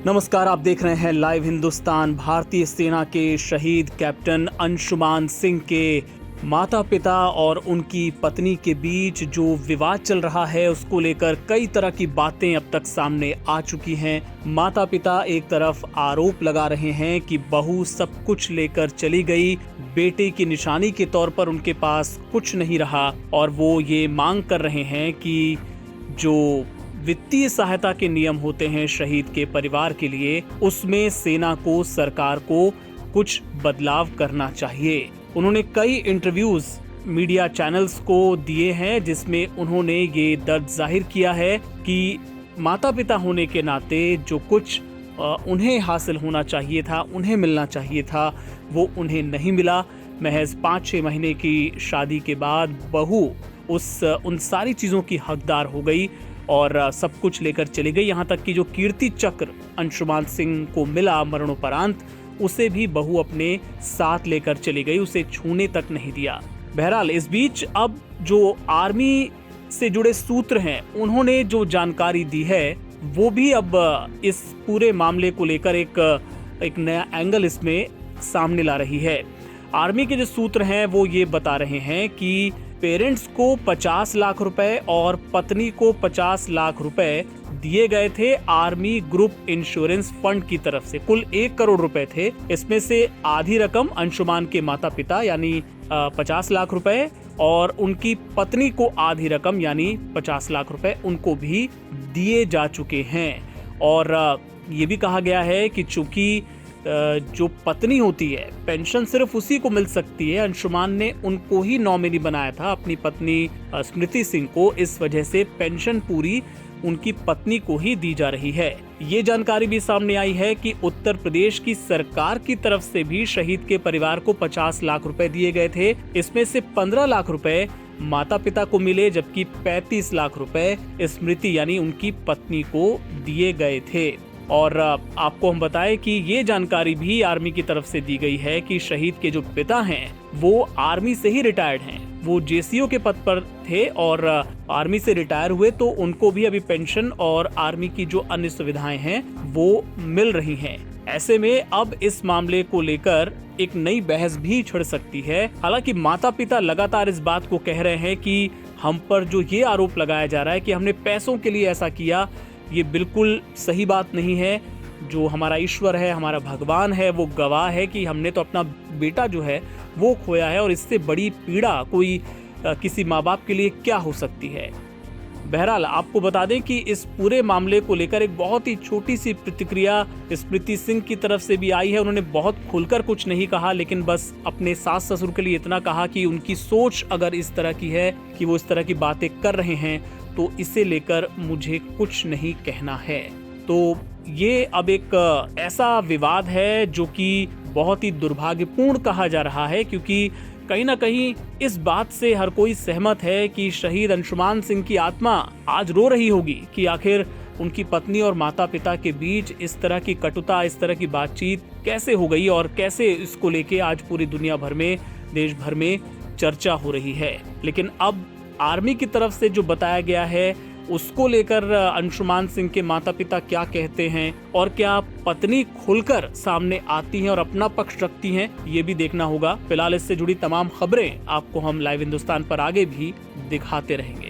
नमस्कार, आप देख रहे हैं लाइव हिंदुस्तान। भारतीय सेना के शहीद कैप्टन अंशुमान सिंह के माता पिता और उनकी पत्नी के बीच जो विवाद चल रहा है उसको लेकर कई तरह की बातें अब तक सामने आ चुकी हैं। माता पिता एक तरफ आरोप लगा रहे हैं कि बहू सब कुछ लेकर चली गई, बेटे की निशानी के तौर पर उनके पास कुछ नहीं रहा, और वो ये मांग कर रहे हैं कि जो वित्तीय सहायता के नियम होते हैं शहीद के परिवार के लिए, उसमें सेना को, सरकार को कुछ बदलाव करना चाहिए। उन्होंने कई इंटरव्यूज मीडिया चैनल्स को दिए हैं जिसमें उन्होंने ये दर्द जाहिर किया है कि माता पिता होने के नाते जो कुछ उन्हें हासिल होना चाहिए था, उन्हें मिलना चाहिए था, वो उन्हें नहीं मिला। महज 5-6 महीने की शादी के बाद बहू उन सारी चीज़ों की हकदार हो गई और सब कुछ लेकर चली गई। यहाँ तक कि जो कीर्ति चक्र अंशुमान सिंह को मिला मरणोपरांत, उसे भी बहू अपने साथ लेकर चली गई, उसे छूने तक नहीं दिया। बहरहाल इस बीच अब जो आर्मी से जुड़े सूत्र हैं, उन्होंने जो जानकारी दी है वो भी अब इस पूरे मामले को लेकर एक नया एंगल इसमें सामने ला रही है। आर्मी के जो सूत्र हैं वो ये बता रहे हैं कि पेरेंट्स को 50 लाख रुपए और पत्नी को 50 लाख रुपए दिए गए थे आर्मी ग्रुप इंश्योरेंस फंड की तरफ से। कुल 1 करोड़ रुपए थे। इसमें से आधी रकम अंशुमान के माता पिता यानी 50 लाख रुपए और उनकी पत्नी को आधी रकम यानी 50 लाख रुपए उनको भी दिए जा चुके हैं। और ये भी कहा गया है कि चूंकि जो पत्नी होती है, पेंशन सिर्फ उसी को मिल सकती है। अंशुमान ने उनको ही नॉमिनी बनाया था, अपनी पत्नी स्मृति सिंह को, इस वजह से पेंशन पूरी उनकी पत्नी को ही दी जा रही है। ये जानकारी भी सामने आई है कि उत्तर प्रदेश की सरकार की तरफ से भी शहीद के परिवार को 50 लाख रुपए दिए गए थे। इसमें से 15 लाख रुपए माता पिता को मिले, जबकि 35 लाख रुपए स्मृति यानी उनकी पत्नी को दिए गए थे। और आपको हम बताएं कि ये जानकारी भी आर्मी की तरफ से दी गई है कि शहीद के जो पिता हैं वो आर्मी से ही रिटायर्ड हैं। वो जेसीओ के पद पर थे और आर्मी से रिटायर हुए, तो उनको भी अभी पेंशन और आर्मी की जो अन्य सुविधाएं हैं वो मिल रही हैं। ऐसे में अब इस मामले को लेकर एक नई बहस भी छिड़ सकती है। हालांकि माता पिता लगातार इस बात को कह रहे हैं कि हम पर जो ये आरोप लगाया जा रहा है कि हमने पैसों के लिए ऐसा किया, ये बिल्कुल सही बात नहीं है। जो हमारा ईश्वर है, हमारा भगवान है, वो गवाह है कि हमने तो अपना बेटा जो है वो खोया है, और इससे बड़ी पीड़ा कोई किसी माँ बाप के लिए क्या हो सकती है। बहरहाल आपको बता दें कि इस पूरे मामले को लेकर एक बहुत ही छोटी सी प्रतिक्रिया स्मृति सिंह की तरफ से भी आई है। उन्होंने बहुत खुलकर कुछ नहीं कहा, लेकिन बस अपने सास ससुर के लिए इतना कहा कि उनकी सोच अगर इस तरह की है कि वो इस तरह की बातें कर रहे हैं, तो इसे लेकर मुझे कुछ नहीं कहना है। तो ये अब एक ऐसा विवाद है जो कि बहुत ही दुर्भाग्यपूर्ण कहा जा रहा है, क्योंकि कहीं ना कहीं इस बात से हर कोई सहमत है कि शहीद अंशुमान सिंह की आत्मा आज रो रही होगी कि आखिर उनकी पत्नी और माता पिता के बीच इस तरह की कटुता, इस तरह की बातचीत कैसे हो गई और कैसे इसको लेके आज पूरी दुनिया भर में, देश भर में चर्चा हो रही है। लेकिन अब आर्मी की तरफ से जो बताया गया है उसको लेकर अंशुमान सिंह के माता पिता क्या कहते हैं और क्या पत्नी खुलकर सामने आती हैं और अपना पक्ष रखती हैं, ये भी देखना होगा। फिलहाल इससे जुड़ी तमाम खबरें आपको हम लाइव हिंदुस्तान पर आगे भी दिखाते रहेंगे।